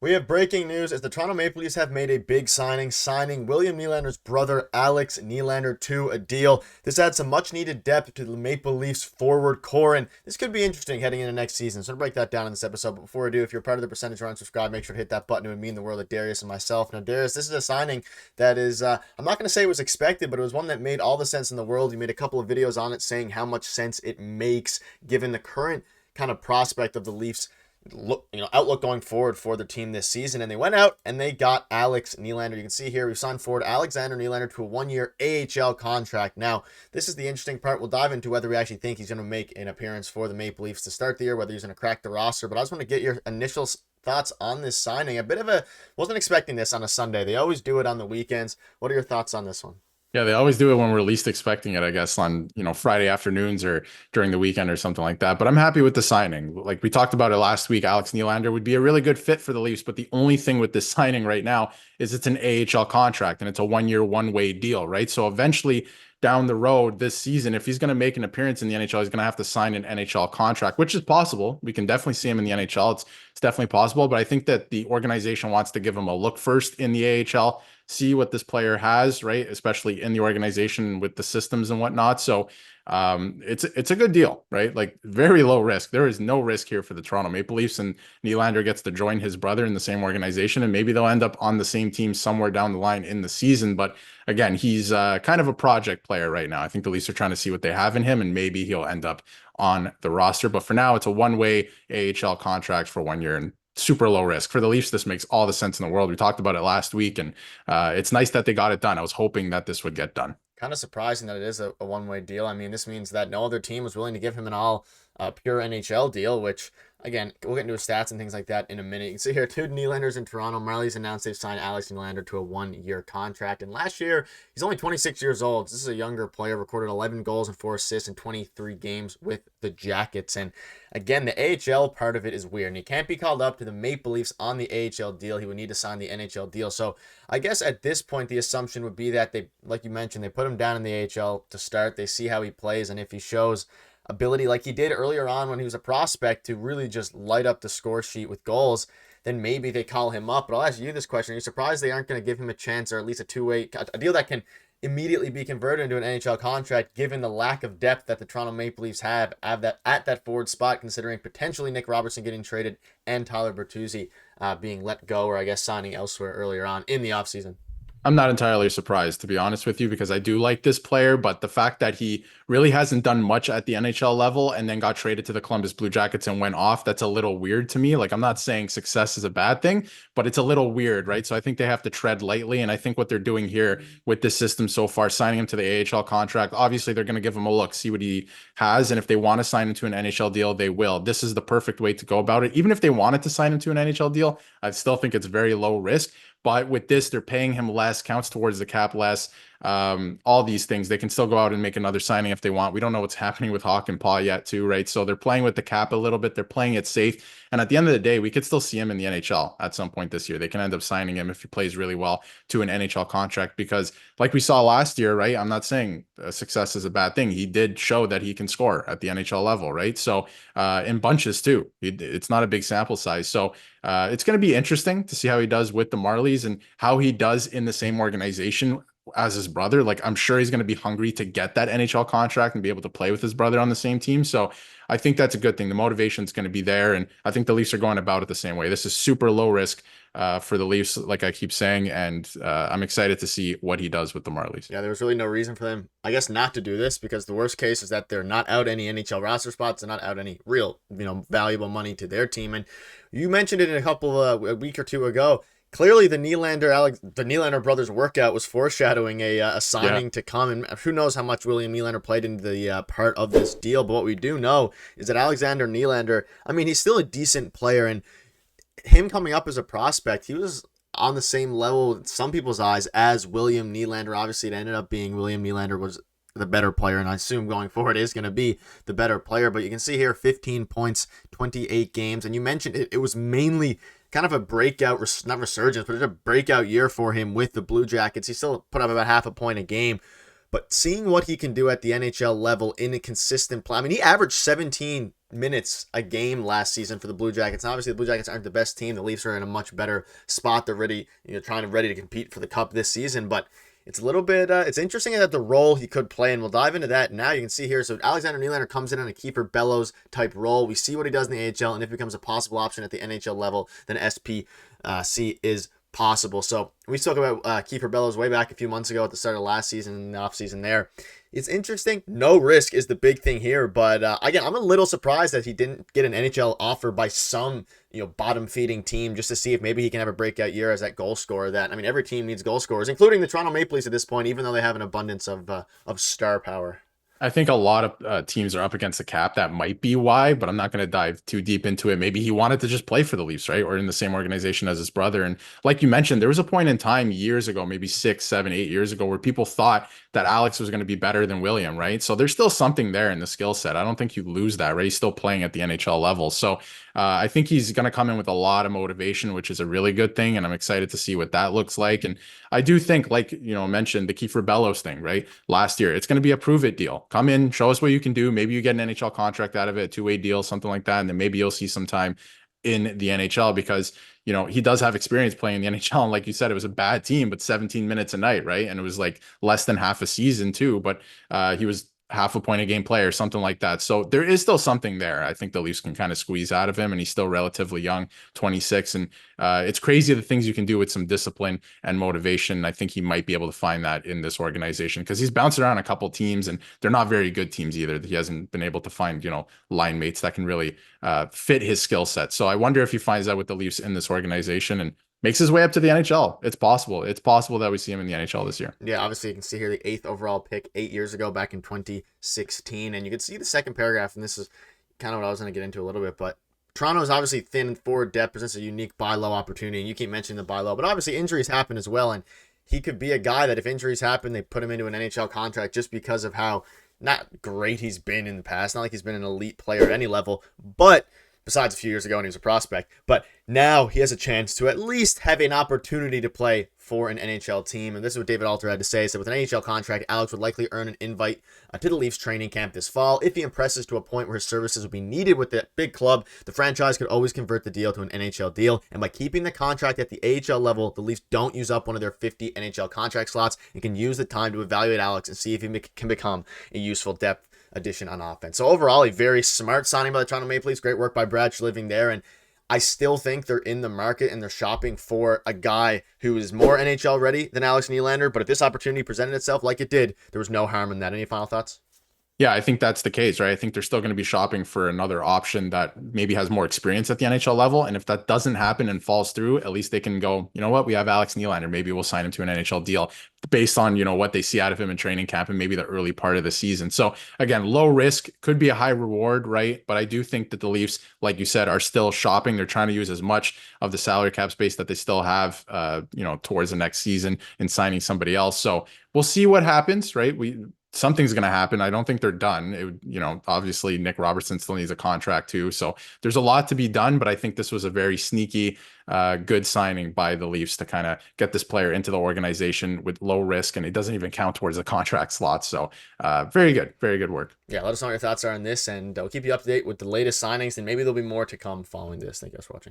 We have breaking news as the Toronto Maple Leafs have made a big signing William Nylander's brother Alex Nylander to a deal. This adds some much needed depth to the Maple Leafs forward core, and this could be interesting heading into next season. So to break that down in this episode, but before I do, if you're part of the percentage run subscribe, make sure to hit that button. It would mean the world to Darius and myself. Now, Darius, this is a signing that is, I'm not going to say it was expected, but it was one that made all the sense in the world. You made a couple of videos on it saying how much sense it makes given the current kind of prospect of the Leafs outlook going forward for their team this season. And they went out and they got Alex Nylander. You can see here we've signed forward Alexander Nylander to a 1-year AHL contract. Now, this is the interesting part. We'll dive into whether we actually think he's going to make an appearance for the Maple Leafs to start the year, whether he's going to crack the roster. But I just want to get your initial thoughts on this signing. Wasn't expecting this on a Sunday. They always do it on the weekends. What are your thoughts on this one? Yeah, they always do it when we're least expecting it, I guess, on, Friday afternoons or during the weekend or something like that. But I'm happy with the signing. Like we talked about it last week, Alex Nylander would be a really good fit for the Leafs. But the only thing with this signing right now is it's an AHL contract and it's a 1-year, one-way deal, right? So eventually down the road this season, if he's going to make an appearance in the NHL, he's going to have to sign an NHL contract, which is possible. We can definitely see him in the NHL. It's definitely possible. But I think that the organization wants to give him a look first in the AHL, see what this player has, right? Especially in the organization with the systems and whatnot. So it's a good deal, right? Like very low risk. There is no risk here for the Toronto Maple Leafs, and Nylander gets to join his brother in the same organization, and maybe they'll end up on the same team somewhere down the line in the season. But again, he's kind of a project player right now. I think the Leafs are trying to see what they have in him, and maybe he'll end up on the roster. But for now, it's a one-way AHL contract for 1 year, and super low risk for the Leafs. This makes all the sense in the world. We talked about it last week, and it's nice that they got it done. I was hoping that this would get done. Kind of surprising that it is a one-way deal. I mean, this means that no other team was willing to give him an all pure NHL deal, which, again, we'll get into his stats and things like that in a minute. You can see here, two Nylanders in Toronto. Marlies announced they've signed Alex Nylander to a 1-year contract. And last year, he's only 26 years old. This is a younger player, recorded 11 goals and 4 assists in 23 games with the Jackets. And again, the AHL part of it is weird. And he can't be called up to the Maple Leafs on the AHL deal. He would need to sign the NHL deal. So I guess at this point, the assumption would be that they, like you mentioned, they put him down in the AHL to start. They see how he plays. And if he shows ability like he did earlier on when he was a prospect to really just light up the score sheet with goals, then maybe they call him up. But I'll ask you this question. Are you surprised they aren't going to give him a chance, or at least a deal that can immediately be converted into an NHL contract, given the lack of depth that the Toronto Maple Leafs have at that forward spot, considering potentially Nick Robertson getting traded and Tyler Bertuzzi being let go, or I guess signing elsewhere earlier on in the offseason? I'm not entirely surprised, to be honest with you, because I do like this player, but the fact that he really hasn't done much at the NHL level and then got traded to the Columbus Blue Jackets and went off, that's a little weird to me. Like, I'm not saying success is a bad thing, but it's a little weird, right? So I think they have to tread lightly. And I think what they're doing here with this system so far, signing him to the AHL contract, obviously they're going to give him a look, see what he has. And if they want to sign him to an NHL deal, they will. This is the perfect way to go about it. Even if they wanted to sign him to an NHL deal, I still think it's very low risk. But with this, they're paying him less, counts towards the cap less. All these things, they can still go out and make another signing if they want. We don't know what's happening with Hawk and Paul yet, too, right? So they're playing with the cap a little bit. They're playing it safe. And at the end of the day, we could still see him in the NHL at some point this year. They can end up signing him if he plays really well to an NHL contract because, like we saw last year, right? I'm not saying success is a bad thing. He did show that he can score at the NHL level, right? So in bunches, too. It's not a big sample size. So it's going to be interesting to see how he does with the Marlies and how he does in the same organization as his brother. Like, I'm sure he's going to be hungry to get that NHL contract and be able to play with his brother on the same team. So I think that's a good thing. The motivation is going to be there. And I think the Leafs are going about it the same way. This is super low risk for the Leafs, like I keep saying. And I'm excited to see what he does with the Marlies. Yeah, there was really no reason for them, I guess, not to do this, because the worst case is that they're not out any NHL roster spots. They're not out any real, valuable money to their team. And you mentioned it in a week or two ago. Clearly, the Nylander brothers workout was foreshadowing a signing to come, and who knows how much William Nylander played into the part of this deal. But what we do know is that Alexander Nylander, I mean, he's still a decent player, and him coming up as a prospect, he was on the same level in some people's eyes as William Nylander. Obviously, it ended up being William Nylander was the better player, and I assume going forward is going to be the better player. But you can see here 15 points, 28 games, and you mentioned it was mainly kind of a breakout, not resurgence, but it's a breakout year for him with the Blue Jackets. He still put up about half a point a game, but seeing what he can do at the NHL level in a consistent play. I mean, he averaged 17 minutes a game last season for the Blue Jackets. And obviously, the Blue Jackets aren't the best team. The Leafs are in a much better spot. They're ready, ready to compete for the Cup this season. But it's a little bit, it's interesting that the role he could play, and we'll dive into that now. You can see here, so Alexander Nylander comes in on a Kiefer Bellows type role. We see what he does in the AHL, and if it becomes a possible option at the NHL level, then SPC is possible. So we spoke about Kiefer Bellows way back a few months ago at the start of last season, in the offseason there. It's interesting. No risk is the big thing here, but again, I'm a little surprised that he didn't get an NHL offer by some bottom feeding team just to see if maybe he can have a breakout year as that goal scorer. That, I mean, every team needs goal scorers, including the Toronto Maple Leafs at this point, even though they have an abundance of star power. I think a lot of teams are up against the cap. That might be why, but I'm not going to dive too deep into it. Maybe he wanted to just play for the Leafs, right? Or in the same organization as his brother. And like you mentioned, there was a point in time years ago, maybe 6, 7, 8 years ago, where people thought that Alex was going to be better than William, right? So there's still something there in the skill set. I don't think you lose that, right? He's still playing at the NHL level. So I think he's going to come in with a lot of motivation, which is a really good thing. And I'm excited to see what that looks like. And I do think, like, mentioned the Kiefer Bellows thing, right? Last year, it's going to be a prove it deal. Come in, show us what you can do. Maybe you get an NHL contract out of it, a two-way deal, something like that. And then maybe you'll see some time in the NHL because, he does have experience playing in the NHL. And like you said, it was a bad team, but 17 minutes a night, right? And it was like less than half a season too, but he was half a point a game player, something like that. So there is still something there. I think the Leafs can kind of squeeze out of him, and he's still relatively young, 26. And it's crazy the things you can do with some discipline and motivation. I think he might be able to find that in this organization because he's bounced around a couple teams, and they're not very good teams either. He hasn't been able to find, line mates that can really fit his skill set. So I wonder if he finds that with the Leafs in this organization and makes his way up to the NHL. It's possible. It's possible that we see him in the NHL this year. Yeah, obviously you can see here the 8th overall pick 8 years ago back in 2016. And you can see the second paragraph, and this is kind of what I was going to get into a little bit. But Toronto is obviously thin forward depth, presents a unique buy low opportunity. And you keep mentioning the buy low, but obviously injuries happen as well. And he could be a guy that if injuries happen, they put him into an NHL contract just because of how not great he's been in the past. Not like he's been an elite player at any level, but besides a few years ago when he was a prospect. But now he has a chance to at least have an opportunity to play for an NHL team. And this is what David Alter had to say. So with an NHL contract, Alex would likely earn an invite to the Leafs training camp this fall. If he impresses to a point where his services will be needed with the big club, the franchise could always convert the deal to an NHL deal. And by keeping the contract at the AHL level, the Leafs don't use up one of their 50 NHL contract slots and can use the time to evaluate Alex and see if he can become a useful depth addition on offense. So overall, a very smart signing by the Toronto Maple Leafs. Great work by Brad living there. And I still think they're in the market and they're shopping for a guy who is more NHL ready than Alex Nylander. But if this opportunity presented itself like it did, there was no harm in that. Any final thoughts? Yeah, I think that's the case, right? I think they're still going to be shopping for another option that maybe has more experience at the NHL level. And if that doesn't happen and falls through, at least they can go, you know what, we have Alex Nylander. Maybe we'll sign him to an NHL deal based on, what they see out of him in training camp and maybe the early part of the season. So again, low risk, could be a high reward, right? But I do think that the Leafs, like you said, are still shopping. They're trying to use as much of the salary cap space that they still have, towards the next season in signing somebody else. So we'll see what happens, right? Something's going to happen. I don't think they're done. It would, obviously Nick Robertson still needs a contract too. So there's a lot to be done, but I think this was a very sneaky, good signing by the Leafs to kind of get this player into the organization with low risk, and it doesn't even count towards the contract slot. So very good work. Yeah, let us know what your thoughts are on this, and we'll keep you up to date with the latest signings, and maybe there'll be more to come following this. Thank you guys for watching.